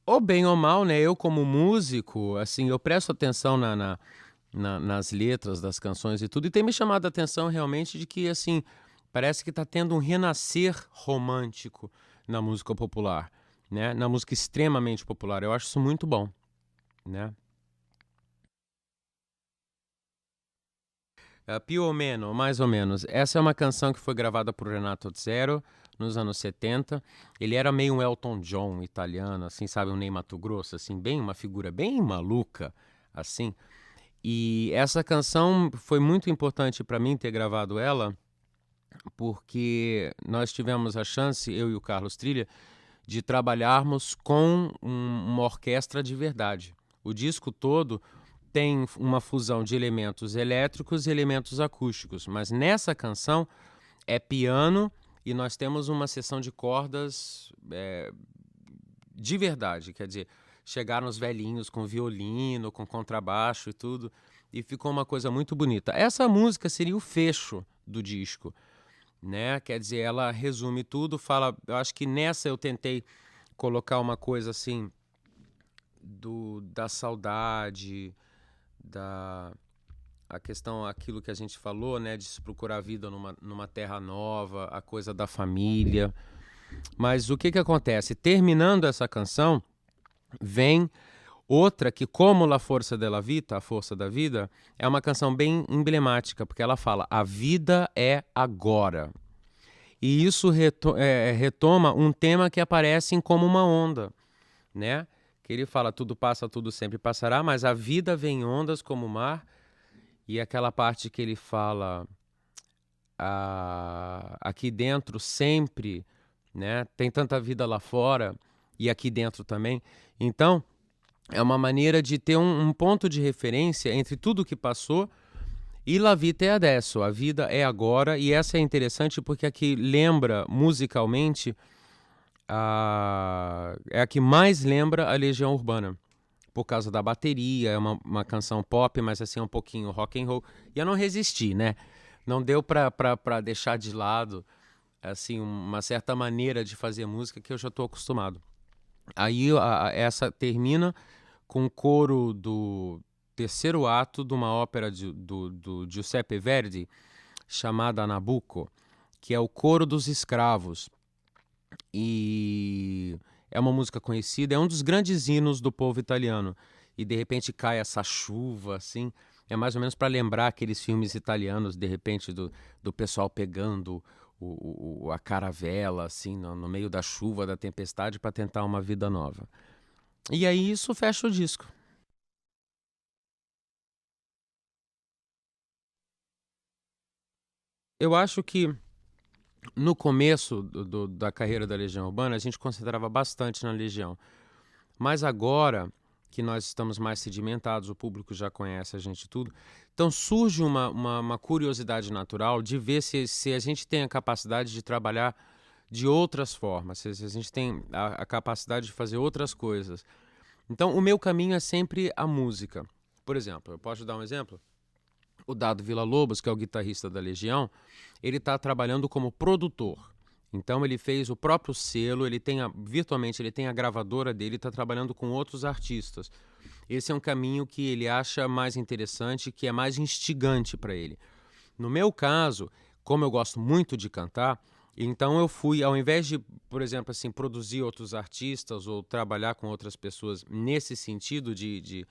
ou bem ou mal, né? Eu como músico, assim, eu presto atenção nas letras das canções e tudo, e tem me chamado a atenção realmente de que, assim, parece que está tendo um renascer romântico na música popular, né? Na música extremamente popular. Eu acho isso muito bom, né? Più ou menos, mais ou menos. Essa é uma canção que foi gravada por Renato Zero nos anos 70. Ele era meio um Elton John italiano, assim, sabe? Um Ney Matogrosso, assim, bem uma figura bem maluca, assim. E essa canção foi muito importante para mim ter gravado ela, porque nós tivemos a chance, eu e o Carlos Trilha, de trabalharmos com uma orquestra de verdade. O disco todo tem uma fusão de elementos elétricos e elementos acústicos, mas nessa canção é piano e nós temos uma seção de cordas de verdade, quer dizer, chegaram os velhinhos com violino, com contrabaixo e tudo, e ficou uma coisa muito bonita. Essa música seria o fecho do disco, né? Quer dizer, ela resume tudo, fala, eu acho que nessa eu tentei colocar uma coisa assim da saudade, da a questão, aquilo que a gente falou, né, de se procurar a vida numa terra nova, a coisa da família. Mas o que que acontece? Terminando essa canção, vem outra que, como La Força della Vita, a força da vida, é uma canção bem emblemática, porque ela fala: a vida é agora. E isso retoma um tema que aparece em Como uma Onda, né? Que ele fala: tudo passa, tudo sempre passará, mas a vida vem em ondas como o mar. E aquela parte que ele fala: aqui dentro sempre, né? Tem tanta vida lá fora e aqui dentro também. Então, é uma maneira de ter um ponto de referência entre tudo que passou e La Vita è adesso, a vida é agora. E essa é interessante porque aqui lembra musicalmente, é a que mais lembra a Legião Urbana, por causa da bateria. É uma canção pop, mas assim, um pouquinho rock and roll. E eu não resisti, né? Não deu pra deixar de lado, assim, uma certa maneira de fazer música que eu já estou acostumado. Aí essa termina com o coro do terceiro ato de uma ópera do Giuseppe Verdi, chamada Nabucco, que é o Coro dos Escravos. E é uma música conhecida, é um dos grandes hinos do povo italiano. E de repente cai essa chuva, assim. É mais ou menos para lembrar aqueles filmes italianos, de repente, do pessoal pegando a caravela, assim, no meio da chuva, da tempestade, para tentar uma vida nova. E aí isso fecha o disco. Eu acho que no começo da carreira da Legião Urbana, a gente concentrava bastante na Legião. Mas agora que nós estamos mais sedimentados, o público já conhece a gente tudo, então surge uma curiosidade natural de ver se a gente tem a capacidade de trabalhar de outras formas, se a gente tem a capacidade de fazer outras coisas. Então o meu caminho é sempre a música. Por exemplo, eu posso dar um exemplo? O Dado Villa-Lobos, que é o guitarrista da Legião, ele está trabalhando como produtor. Então ele fez o próprio selo, virtualmente ele tem a gravadora dele, está trabalhando com outros artistas. Esse é um caminho que ele acha mais interessante, que é mais instigante para ele. No meu caso, como eu gosto muito de cantar, então eu fui, ao invés de, por exemplo, assim, produzir outros artistas ou trabalhar com outras pessoas nesse sentido de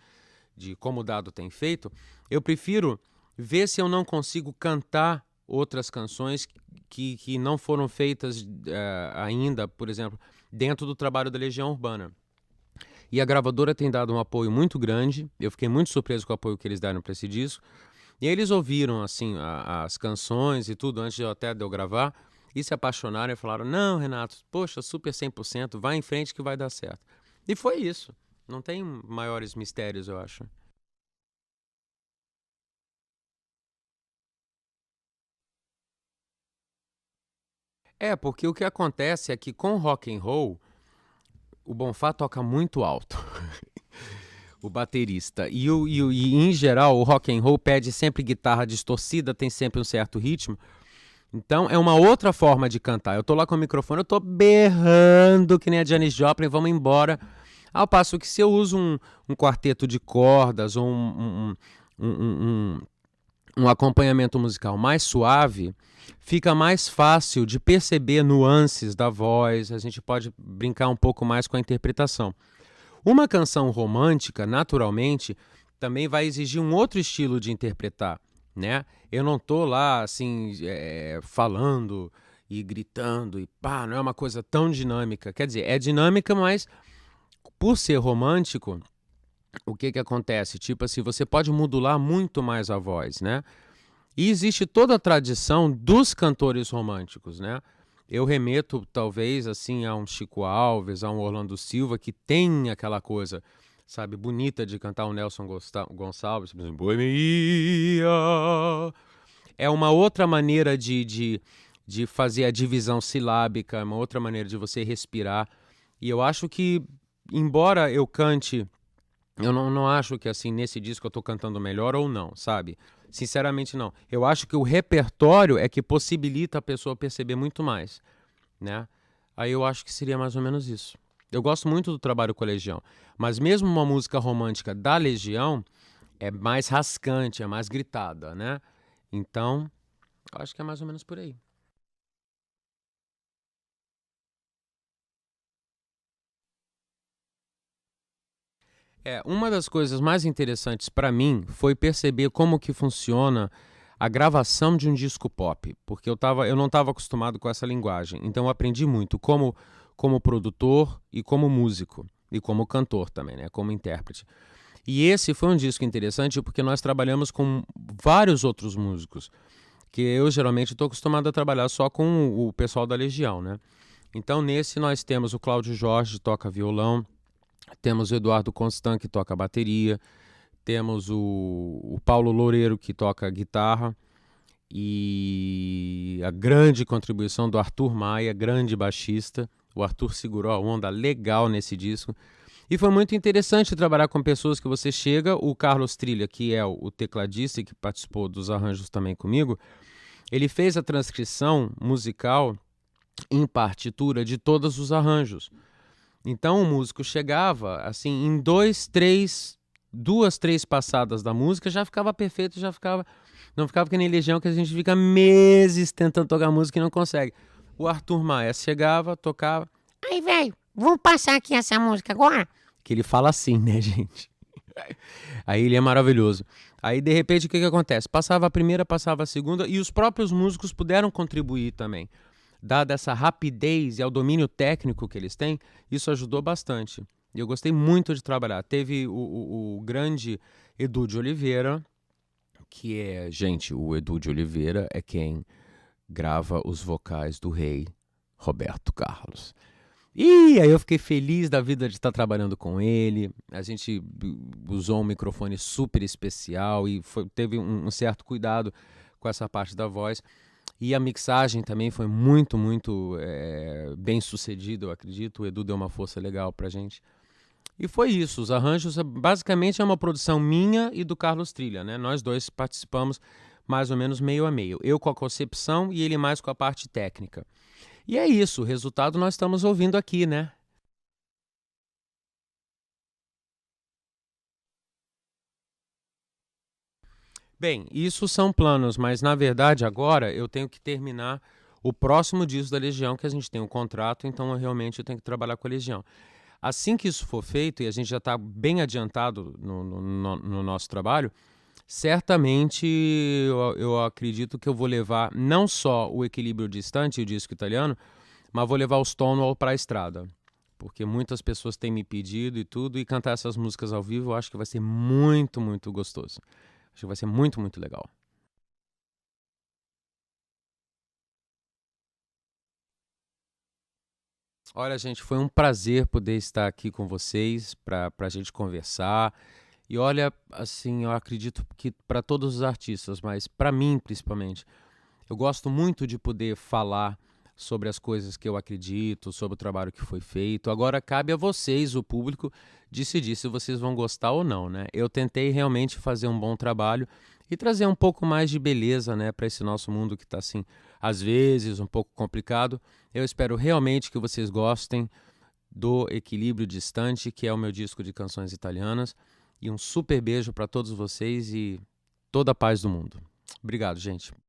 como o Dado tem feito, eu prefiro ver se eu não consigo cantar outras canções que não foram feitas ainda, por exemplo, dentro do trabalho da Legião Urbana. E a gravadora tem dado um apoio muito grande. Eu fiquei muito surpreso com o apoio que eles deram para esse disco. E aí eles ouviram assim as canções e tudo antes de eu gravar e se apaixonaram e falaram: não, Renato, poxa, super 100%, vai em frente que vai dar certo. E foi isso. Não tem maiores mistérios, eu acho. Porque o que acontece é que com rock and roll, o Bonfá toca muito alto, o baterista. E em geral, o rock and roll pede sempre guitarra distorcida, tem sempre um certo ritmo. Então é uma outra forma de cantar. Eu tô lá com o microfone, eu tô berrando que nem a Janis Joplin, vamos embora. Ao passo que se eu uso um quarteto de cordas ou um acompanhamento musical mais suave, fica mais fácil de perceber nuances da voz, a gente pode brincar um pouco mais com a interpretação. Uma canção romântica, naturalmente, também vai exigir um outro estilo de interpretar, né? Eu não tô lá, assim, falando e gritando e pá, não é uma coisa tão dinâmica. Quer dizer, é dinâmica, mas por ser romântico, o que que acontece? Tipo assim, você pode modular muito mais a voz, né? E existe toda a tradição dos cantores românticos, né? Eu remeto, talvez, assim, a um Chico Alves, a um Orlando Silva, que tem aquela coisa, sabe, bonita de cantar o Nelson Gonçalves, por exemplo, Boemia. É uma outra maneira de fazer a divisão silábica, é uma outra maneira de você respirar. E eu acho que, embora eu cante, eu não acho que, assim, nesse disco eu tô cantando melhor ou não, sabe? Sinceramente, não. Eu acho que o repertório é que possibilita a pessoa perceber muito mais, né? Aí eu acho que seria mais ou menos isso. Eu gosto muito do trabalho com a Legião, mas mesmo uma música romântica da Legião é mais rascante, é mais gritada, né? Então, eu acho que é mais ou menos por aí. Uma das coisas mais interessantes para mim foi perceber como que funciona a gravação de um disco pop, porque eu não estava acostumado com essa linguagem. Então eu aprendi muito como produtor e como músico e como cantor também, né, como intérprete. E esse foi um disco interessante porque nós trabalhamos com vários outros músicos, que eu geralmente estou acostumado a trabalhar só com o pessoal da Legião, né? Então nesse nós temos o Cláudio Jorge, que toca violão, temos o Eduardo Constant, que toca bateria, temos o Paulo Loureiro, que toca guitarra, e a grande contribuição do Arthur Maia, grande baixista. O Arthur segurou a onda legal nesse disco. E foi muito interessante trabalhar com pessoas que você chega. O Carlos Trilha, que é o tecladista e que participou dos arranjos também comigo, ele fez a transcrição musical em partitura de todos os arranjos. Então o músico chegava, assim, em duas, três passadas da música, já ficava perfeito, já ficava. Não ficava que nem Legião, que a gente fica meses tentando tocar música e não consegue. O Arthur Maia chegava, tocava. Aí, velho, vamos passar aqui essa música agora? Que ele fala assim, né, gente? Aí ele é maravilhoso. Aí, de repente, o que acontece? Passava a primeira, passava a segunda, e os próprios músicos puderam contribuir também. Dada essa rapidez e ao domínio técnico que eles têm, isso ajudou bastante. E eu gostei muito de trabalhar. Teve o grande Edu de Oliveira, que é, gente, o Edu de Oliveira é quem grava os vocais do rei Roberto Carlos. E aí eu fiquei feliz da vida de estar trabalhando com ele. A gente usou um microfone super especial e teve um certo cuidado com essa parte da voz. E a mixagem também foi muito bem sucedida, eu acredito. O Edu deu uma força legal pra gente. E foi isso. Os arranjos, basicamente, é uma produção minha e do Carlos Trilha, né? Nós dois participamos mais ou menos meio a meio. Eu com a concepção e ele mais com a parte técnica. E é isso. O resultado nós estamos ouvindo aqui, né? Bem, isso são planos, mas na verdade agora eu tenho que terminar o próximo disco da Legião, que a gente tem um contrato, então eu tenho que trabalhar com a Legião. Assim que isso for feito, e a gente já está bem adiantado no nosso trabalho, certamente eu acredito que eu vou levar não só o Equilíbrio Distante, o disco italiano, mas vou levar o Stonewall para a estrada. Porque muitas pessoas têm me pedido e tudo, e cantar essas músicas ao vivo eu acho que vai ser muito gostoso. Acho que vai ser muito legal. Olha, gente, foi um prazer poder estar aqui com vocês para a gente conversar. E olha, assim, eu acredito que para todos os artistas, mas para mim principalmente, eu gosto muito de poder falar sobre as coisas que eu acredito, sobre o trabalho que foi feito. Agora cabe a vocês, o público, decidir se vocês vão gostar ou não, né? Eu tentei realmente fazer um bom trabalho e trazer um pouco mais de beleza, né, para esse nosso mundo que está assim, às vezes um pouco complicado. Eu espero realmente que vocês gostem do Equilíbrio Distante, que é o meu disco de canções italianas. E um super beijo para todos vocês e toda a paz do mundo. Obrigado, gente.